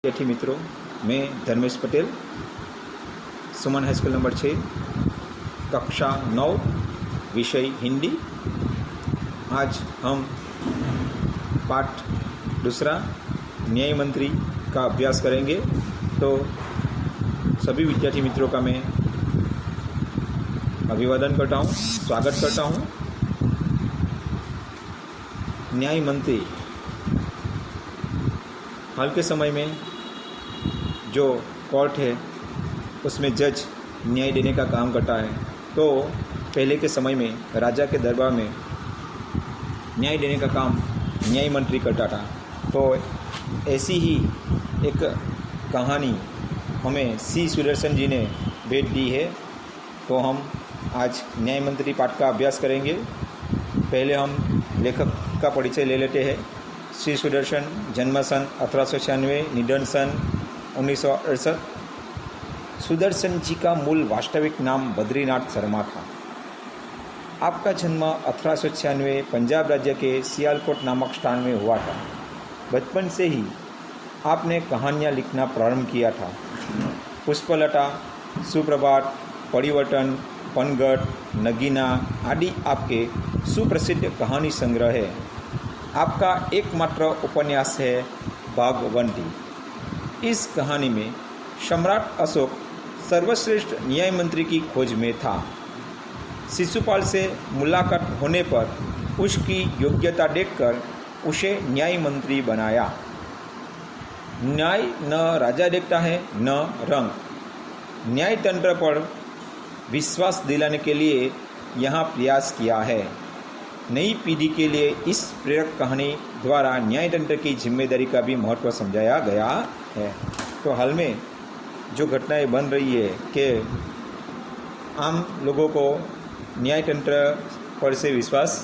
विद्यार्थी मित्रों, मैं धर्मेश पटेल, सुमन हाई स्कूल नंबर 6, कक्षा 9, विषय हिंदी। आज हम पाठ दूसरा न्याय मंत्री का अभ्यास करेंगे। तो सभी विद्यार्थी मित्रों का मैं अभिवादन करता हूँ, स्वागत करता हूँ। न्याय मंत्री हाल के समय में जो कोर्ट है उसमें जज न्याय देने का काम करता है। तो पहले के समय में राजा के दरबार में न्याय देने का काम न्याय मंत्री करता था। तो ऐसी ही एक कहानी हमें सी सुदर्शन जी ने भेज दी है। तो हम आज न्याय मंत्री पाठ का अभ्यास करेंगे। पहले हम लेखक का परिचय ले लेते हैं। श्री सुदर्शन, जन्म सन 1896, निधन सन 1968। सुदर्शन जी का मूल वास्तविक नाम बद्रीनाथ शर्मा था। आपका जन्म 1896 पंजाब राज्य के सियालकोट नामक स्थान में हुआ था। बचपन से ही आपने कहानियाँ लिखना प्रारंभ किया था। पुष्पलता, सुप्रभात, परिवर्तन, पनगढ़, नगीना आदि आपके सुप्रसिद्ध कहानी संग्रह है। आपका एकमात्र उपन्यास है भागवंती। इस कहानी में सम्राट अशोक सर्वश्रेष्ठ न्याय मंत्री की खोज में था। शिशुपाल से मुलाकात होने पर उसकी योग्यता देखकर उसे न्याय मंत्री बनाया। न्याय न राजा देखता है न रंग। न्याय तंत्र पर विश्वास दिलाने के लिए यहाँ प्रयास किया है। नई पीढ़ी के लिए इस प्रेरक कहानी द्वारा न्याय तंत्र की जिम्मेदारी का भी महत्व समझाया गया है। तो हाल में जो घटनाएं बन रही है कि आम लोगों को न्याय तंत्र पर से विश्वास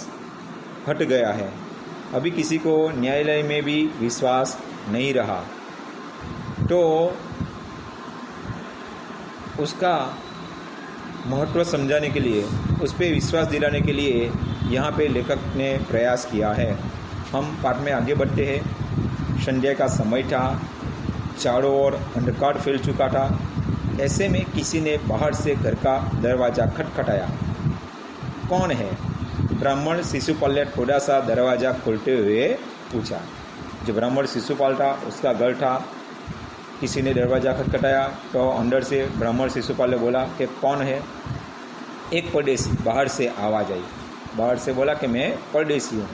हट गया है। अभी किसी को न्यायालय में भी विश्वास नहीं रहा। तो उसका महत्व समझाने के लिए, उस पर विश्वास दिलाने के लिए यहाँ पे लेखक ने प्रयास किया है। हम पाठ में आगे बढ़ते हैं। संध्या का समय था, चारों ओर अंधकार फैल चुका था। ऐसे में किसी ने बाहर से घर का दरवाज़ा खटखटाया। कौन है? ब्राह्मण शिशुपाल ने थोड़ा सा दरवाज़ा खोलते हुए पूछा। जो ब्राह्मण शिशुपाल था उसका घर था। किसी ने दरवाज़ा खटखटाया तो अंदर से ब्राह्मण शिशुपाल ने बोला कि कौन है? एक परदेसी बाहर से आवाज़ आई। बाहर से बोला कि मैं परदेसी हूँ,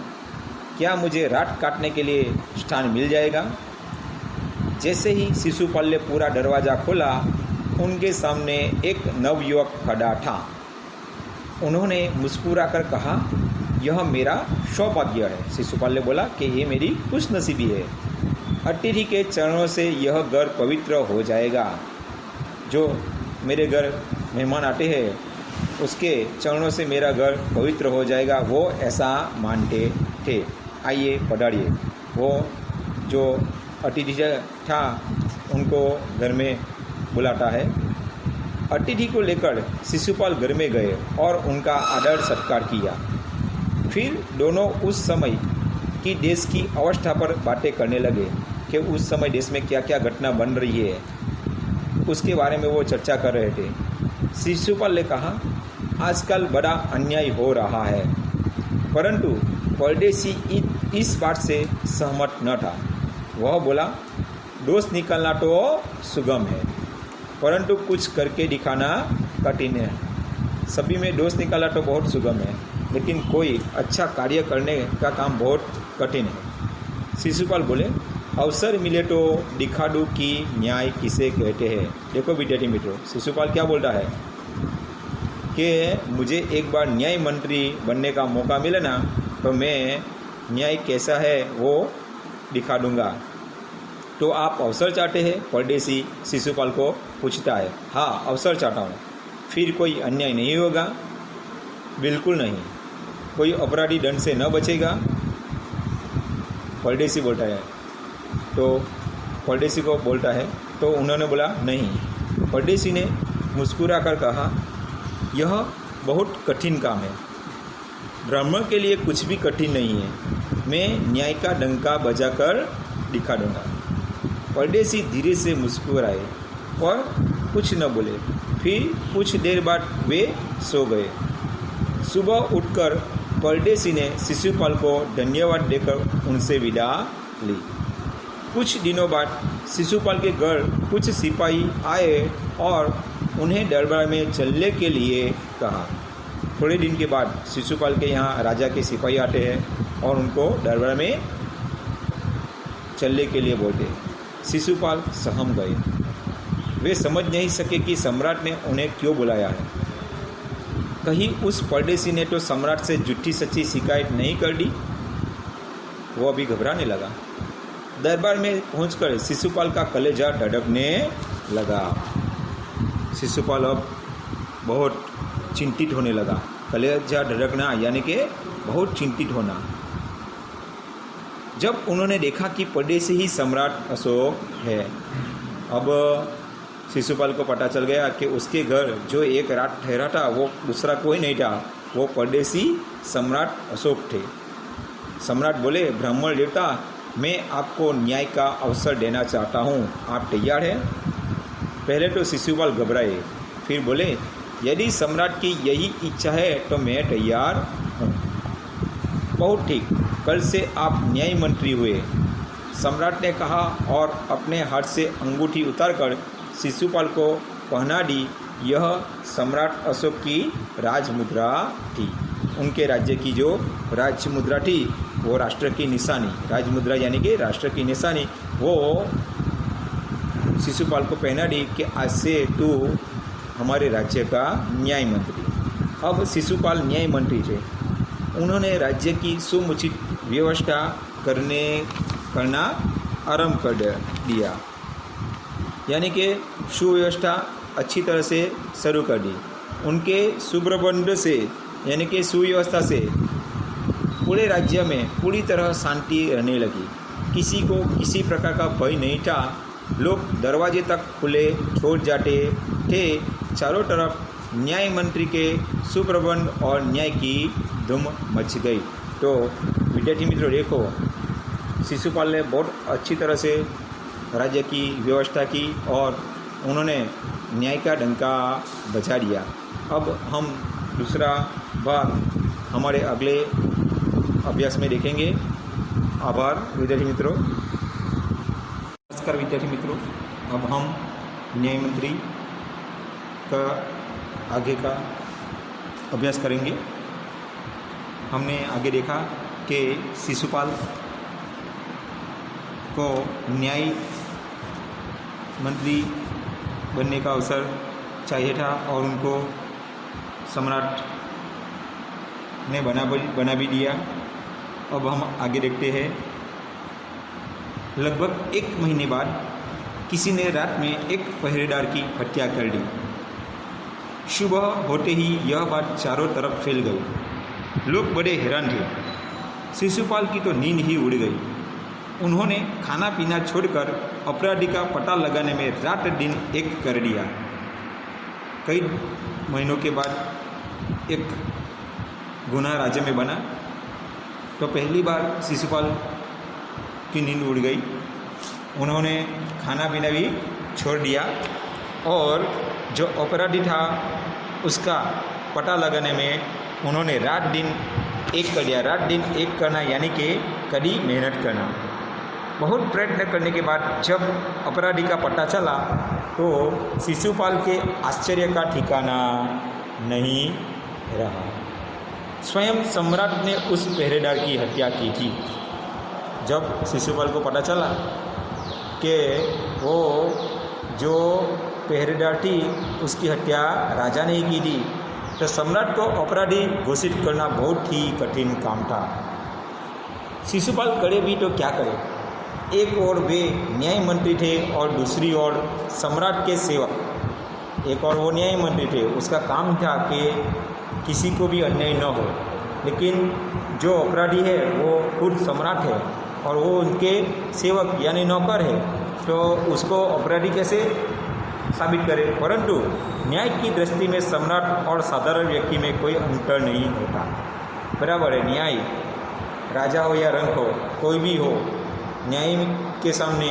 क्या मुझे रात काटने के लिए स्थान मिल जाएगा? जैसे ही शिशुपाल ने पूरा दरवाज़ा खोला, उनके सामने एक नवयुवक खड़ा था। उन्होंने मुस्कुराकर कहा, यह मेरा सौभाग्य है। शिशुपाल ने बोला कि ये मेरी खुशनसीबी है। अतिथि के चरणों से यह घर पवित्र हो जाएगा। जो मेरे घर मेहमान आते हैं उसके चरणों से मेरा घर पवित्र हो जाएगा, वो ऐसा मानते थे। आइए पधारिए। वो जो अतिथि था उनको घर में बुलाता है। अतिथि को लेकर शिशुपाल घर में गए और उनका आदर सत्कार किया। फिर दोनों उस समय की देश की अवस्था पर बातें करने लगे कि उस समय देश में क्या क्या घटना बन रही है, उसके बारे में वो चर्चा कर रहे थे। शिशुपाल ने कहा, आजकल बड़ा अन्याय हो रहा है। परंतु परदेसी इस बात से सहमत न था। वह बोला, दोष निकालना तो सुगम है, परंतु कुछ करके दिखाना कठिन है। सभी में दोष निकालना तो बहुत सुगम है, लेकिन कोई अच्छा कार्य करने का काम बहुत कठिन है। शिशुपाल बोले, अवसर मिले तो दिखा दूँ कि न्याय किसे कहते हैं। देखो विद्यार्थी मित्रों, शिशुपाल क्या बोल रहा है कि मुझे एक बार न्याय मंत्री बनने का मौका मिले ना, तो मैं न्याय कैसा है वो दिखा दूंगा। तो आप अवसर चाहते हैं? परदेसी शिशुपाल को पूछता है। हाँ, अवसर चाहता हूँ। फिर कोई अन्याय नहीं होगा? बिल्कुल नहीं। कोई अपराधी दंड से न बचेगा? परदेसी बोलता है। तो परदेसी को बोलता है तो उन्होंने बोला नहीं। परदेसी ने मुस्कुरा कर कहा, यह बहुत कठिन काम है। ब्राह्मण के लिए कुछ भी कठिन नहीं है। मैं न्याय का डंका बजाकर दिखा दूंगा। परदेसी धीरे से मुस्कुराए और कुछ न बोले। फिर कुछ देर बाद वे सो गए। सुबह उठकर परदेसी ने शिशुपाल को धन्यवाद देकर उनसे विदा ली। कुछ दिनों बाद शिशुपाल के घर कुछ सिपाही आए और उन्हें दरबार में चलने के लिए कहा। थोड़े दिन के बाद शिशुपाल के यहाँ राजा के सिपाही आते हैं और उनको दरबार में चलने के लिए बोलते। शिशुपाल सहम गए। वे समझ नहीं सके कि सम्राट ने उन्हें क्यों बुलाया है। कहीं उस परदेसी ने तो सम्राट से झूठी सच्ची शिकायत नहीं कर दी। वो अभी घबराने लगा। दरबार में पहुंचकर शिशुपाल का कलेजा धड़कने लगा। शिशुपाल अब बहुत चिंतित होने लगा। कलेजा धड़कना यानी कि बहुत चिंतित होना। जब उन्होंने देखा कि परदेसी ही सम्राट अशोक है, अब शिशुपाल को पता चल गया कि उसके घर जो एक रात ठहरा था वो दूसरा कोई नहीं था, वो परदेसी सम्राट अशोक थे। सम्राट बोले, ब्राह्मण देवता, मैं आपको न्याय का अवसर देना चाहता हूँ, आप तैयार हैं? पहले तो शिशुपाल घबराए, फिर बोले, यदि सम्राट की यही इच्छा है तो मैं तैयार हूँ। बहुत ठीक, कल से आप न्याय मंत्री हुए, सम्राट ने कहा और अपने हाथ से अंगूठी उतारकर शिशुपाल को पहना दी। यह सम्राट अशोक की राजमुद्रा थी। उनके राज्य की जो राजमुद्रा थी वो राष्ट्र की निशानी, राजमुद्रा यानी कि राष्ट्र की निशानी, वो शिशुपाल को पहना दी कि आज से तू हमारे राज्य का न्याय मंत्री। अब शिशुपाल न्याय मंत्री थे। उन्होंने राज्य की समुचित व्यवस्था करना आरंभ कर दिया, यानी कि सुव्यवस्था अच्छी तरह से शुरू कर दी। उनके सुप्रबंध से यानी कि सुव्यवस्था से पूरे राज्य में पूरी तरह शांति रहने लगी। किसी को किसी प्रकार का भय नहीं था। लोग दरवाजे तक खुले छोड़ जाते थे। चारों तरफ न्याय मंत्री के सुप्रबंध और न्याय की धूम मच गई। तो विद्यार्थी मित्रों, देखो, शिशुपाल ने बहुत अच्छी तरह से राज्य की व्यवस्था की और उन्होंने न्याय का डंका बजा दिया। अब हम दूसरा भाग हमारे अगले अभ्यास में देखेंगे। आभार विद्यार्थी मित्रों। नमस्कार विद्यार्थी मित्रों, अब हम न्याय मंत्री का आगे का अभ्यास करेंगे। हमने आगे देखा कि शिशुपाल को न्याय मंत्री बनने का अवसर चाहिए था और उनको सम्राट ने बना भी दिया। अब हम आगे देखते हैं। लगभग 1 महीने बाद किसी ने रात में एक पहरेदार की हत्या कर दी। सुबह होते ही यह बात चारों तरफ फैल गई। लोग बड़े हैरान थे। शिशुपाल की तो नींद ही उड़ गई। उन्होंने खाना पीना छोड़कर अपराधी का पता लगाने में रात दिन एक कर दिया। कई महीनों के बाद एक गुनाह राज्य में बना तो पहली बार शिशुपाल की नींद उड़ गई। उन्होंने खाना पीना भी छोड़ दिया और जो अपराधी था उसका पता लगाने में उन्होंने रात दिन एक कर दिया। रात दिन एक करना यानी कि कड़ी मेहनत करना। बहुत प्रयत्न करने के बाद जब अपराधी का पता चला तो शिशुपाल के आश्चर्य का ठिकाना नहीं रहा। स्वयं सम्राट ने उस पहरेदार की हत्या की थी। जब शिशुपाल को पता चला कि वो जो पहरेदार थी उसकी हत्या राजा ने ही की थी, तो सम्राट को अपराधी घोषित करना बहुत ही कठिन काम था। शिशुपाल करे भी तो क्या करे। एक ओर वे न्याय मंत्री थे और दूसरी ओर सम्राट के सेवक। एक और वो न्याय मंत्री थे, उसका काम था कि किसी को भी अन्याय न हो, लेकिन जो अपराधी है वो खुद सम्राट है और वो उनके सेवक यानी नौकर है, तो उसको अपराधी कैसे साबित करे। परंतु न्याय की दृष्टि में सम्राट और साधारण व्यक्ति में कोई अंतर नहीं होता। बराबर है। न्याय राजा हो या रंक हो, कोई भी हो, न्याय के सामने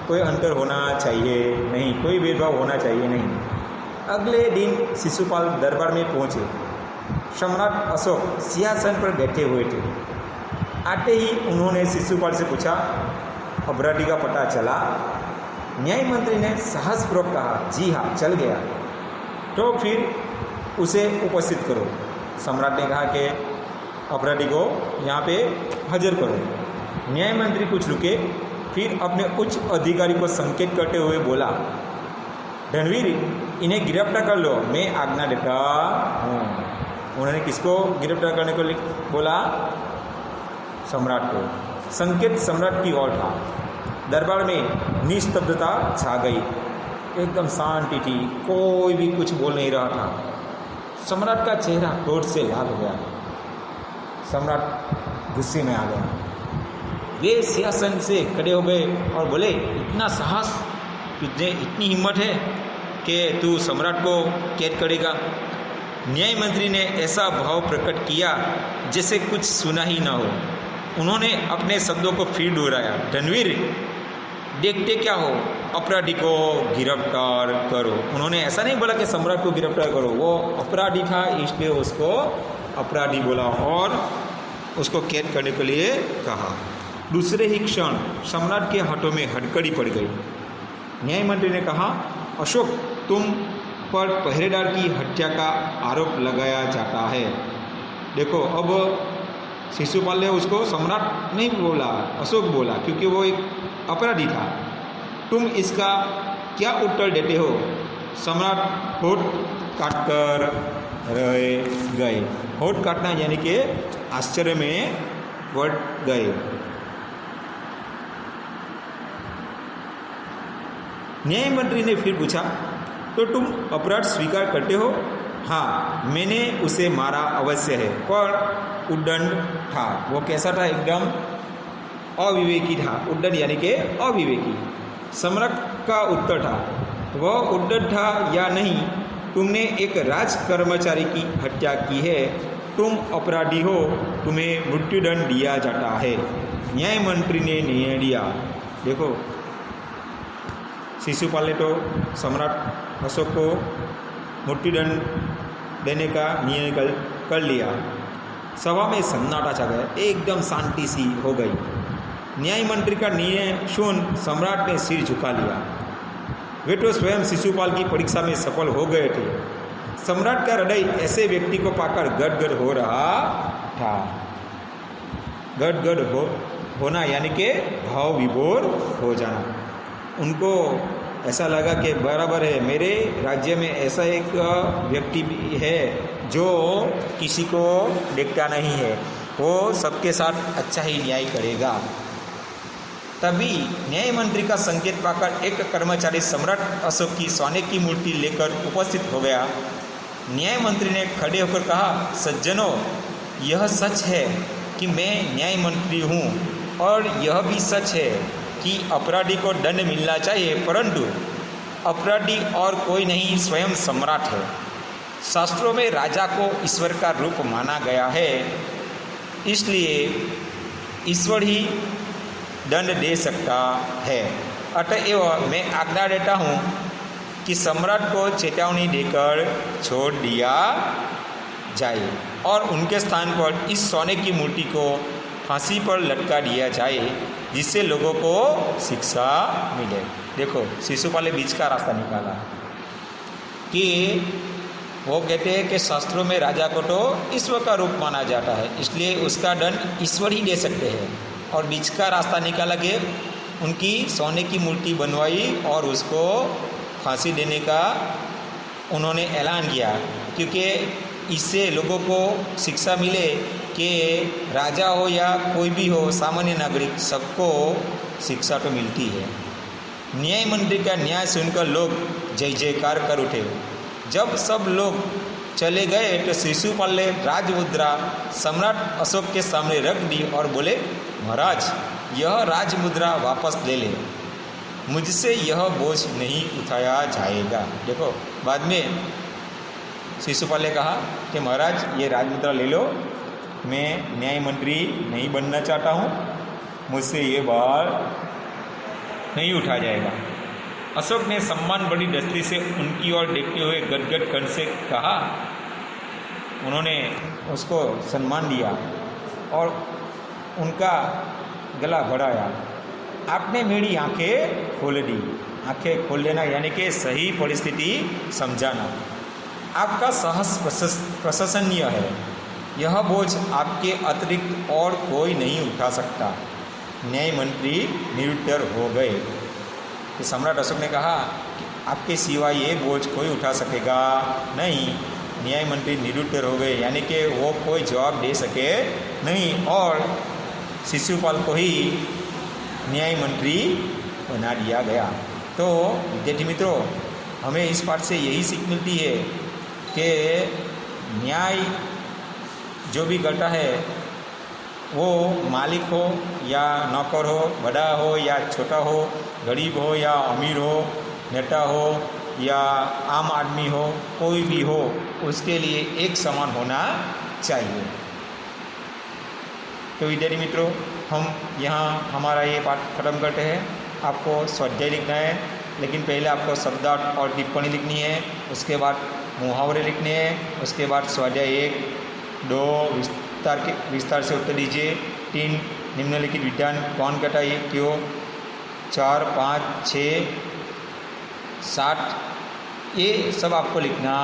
कोई अंतर होना चाहिए नहीं, कोई भेदभाव होना चाहिए नहीं। अगले दिन शिशुपाल दरबार में पहुँचे। सम्राट अशोक सिंहासन पर बैठे हुए थे। आते ही उन्होंने शिशुपाल से पूछा, अपराधी का पता चला? न्याय मंत्री ने साहसपूर्वक कहा, जी हाँ, चल गया। तो फिर उसे उपस्थित करो। सम्राट ने कहा कि अपराधी को यहाँ पे हाजिर करो। न्याय मंत्री कुछ रुके, फिर अपने उच्च अधिकारी को संकेत करते हुए बोला, रणवीर, इन्हें गिरफ्तार कर लो, मैं आज्ञा देता हूँ। उन्होंने किसको गिरफ्तार करने को बोला? सम्राट को। संकेत सम्राट की ओर था। दरबार में निस्तब्धता छा गई, एकदम शांति थी, कोई भी कुछ बोल नहीं रहा था। सम्राट का चेहरा क्रोध से लाल हो गया। सम्राट गुस्से में आ गया। वे सिंहासन से खड़े हो गए और बोले, इतना साहस, तुझे इतनी हिम्मत है कि तू सम्राट को कैद करेगा? न्याय मंत्री ने ऐसा भाव प्रकट किया जैसे कुछ सुना ही ना हो। उन्होंने अपने शब्दों को फिर दोहराया, रणवीर, देखते क्या हो, अपराधी को गिरफ्तार करो। उन्होंने ऐसा नहीं बोला कि सम्राट को गिरफ्तार करो, वो अपराधी था इसलिए उसको अपराधी बोला और उसको कैद करने के लिए कहा। दूसरे ही क्षण सम्राट के हाथों में हड़कड़ी पड़ गई। न्याय मंत्री ने कहा, अशोक, तुम पर पहरेदार की हत्या का आरोप लगाया जाता है। देखो, अब शिशुपाल ने उसको सम्राट नहीं बोला, अशोक बोला, क्योंकि वो एक अपराधी था। तुम इसका क्या उत्तर देते हो? सम्राट होठ काटकर रह गए। होठ काटना यानी कि आश्चर्य में बढ़ गए। न्याय मंत्री ने फिर पूछा, तो तुम अपराध स्वीकार करते हो? हाँ, मैंने उसे मारा अवश्य है, पर उद्दंड था। वो कैसा था? एकदम अविवेकी था। उद्दंड यानी कि अविवेकी। सम्राट का उत्तर था, वह उद्दंड था या नहीं, तुमने एक राज कर्मचारी की हत्या की है, तुम अपराधी हो, तुम्हें मृत्युदंड दिया जाता है। न्याय मंत्री ने निर्णय दिया। देखो, शिशुपाल ने तो सम्राट अशोक को मृत्युदंड देने का निर्णय कर लिया। सभा में सन्नाटा छा गया, एकदम शांति सी हो गई। न्याय मंत्री का निर्णय सुन सम्राट ने सिर झुका लिया। वे तो स्वयं शिशुपाल की परीक्षा में सफल हो गए थे। सम्राट का हृदय ऐसे व्यक्ति को पाकर गदगद हो रहा था। गदगद होना यानी कि भाव विभोर हो जाना। उनको ऐसा लगा कि बराबर है, मेरे राज्य में ऐसा एक व्यक्ति भी है जो किसी को देखता नहीं है, वो सबके साथ अच्छा ही न्याय करेगा। तभी न्याय मंत्री का संकेत पाकर एक कर्मचारी सम्राट अशोक की सोने की मूर्ति लेकर उपस्थित हो गया। न्याय मंत्री ने खड़े होकर कहा, सज्जनों, यह सच है कि मैं न्याय मंत्री हूँ और यह भी सच है कि अपराधी को दंड मिलना चाहिए, परंतु अपराधी और कोई नहीं, स्वयं सम्राट है। शास्त्रों में राजा को ईश्वर का रूप माना गया है, इसलिए ईश्वर ही दंड दे सकता है। अतएव मैं आज्ञा देता हूँ कि सम्राट को चेतावनी देकर छोड़ दिया जाए और उनके स्थान पर इस सोने की मूर्ति को फांसी पर लटका दिया जाए, जिससे लोगों को शिक्षा मिले। देखो, शिशुपाल ने बीच का रास्ता निकाला कि वो कहते हैं कि शास्त्रों में राजा को तो ईश्वर का रूप माना जाता है, इसलिए उसका दंड ईश्वर ही दे सकते हैं। और बीच का रास्ता निकाला कि उनकी सोने की मूर्ति बनवाई और उसको फांसी देने का उन्होंने ऐलान किया, क्योंकि इससे लोगों को शिक्षा मिले कि राजा हो या कोई भी हो, सामान्य नागरिक, सबको शिक्षा तो मिलती है। न्याय मंत्री का न्याय सुनकर लोग जय जयकार कर उठे। जब सब लोग चले गए तो शिशुपाल ने राजमुद्रा सम्राट अशोक के सामने रख दी और बोले, महाराज, यह राजमुद्रा वापस ले ले, मुझसे यह बोझ नहीं उठाया जाएगा। देखो, बाद में शिशुपाल ने कहा कि महाराज, ये राजमुद्रा ले लो, मैं न्याय मंत्री नहीं बनना चाहता हूँ, मुझसे ये बात नहीं उठा जाएगा। अशोक ने सम्मान बड़ी दृष्टि से उनकी ओर देखते हुए गदगद कंठ से कहा। उन्होंने उसको सम्मान दिया और उनका गला बढ़ाया। आपने मेरी आंखें खोल दी। आंखें खोल देना यानी कि सही परिस्थिति समझाना। आपका साहस प्रशंसनीय है। यह बोझ आपके अतिरिक्त और कोई नहीं उठा सकता। न्याय मंत्री निरुत्तर हो गए। तो सम्राट अशोक ने कहा कि आपके सिवाय ये बोझ कोई उठा सकेगा नहीं। न्याय मंत्री निरुत्तर हो गए यानी कि वो कोई जवाब दे सके नहीं और शिशुपाल को ही न्याय मंत्री बना दिया गया। तो विद्यार्थी मित्रों, हमें इस पाठ से यही सीख मिलती है कि न्याय जो भी करता है वो मालिक हो या नौकर हो, बड़ा हो या छोटा हो, गरीब हो या अमीर हो, नेता हो या आम आदमी हो, कोई भी हो, उसके लिए एक समान होना चाहिए। तो विद्यार्थी मित्रों, हम यहाँ हमारा ये पाठ खत्म करते हैं। आपको स्वाध्याय लिखना है, लेकिन पहले आपको शब्दार्थ और टिप्पणी लिखनी है, उसके बाद मुहावरे लिखने हैं, उसके बाद स्वाध्याय 1, 2 विस्तार से उत्तर दीजिए, 3 निम्नलिखित विधान कौन कहता है क्यों, 4, 5, 6, 7 ये सब आपको लिखना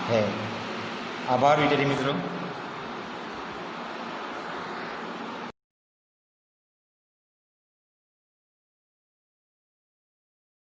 है। आभार विद्यार्थी मित्रों।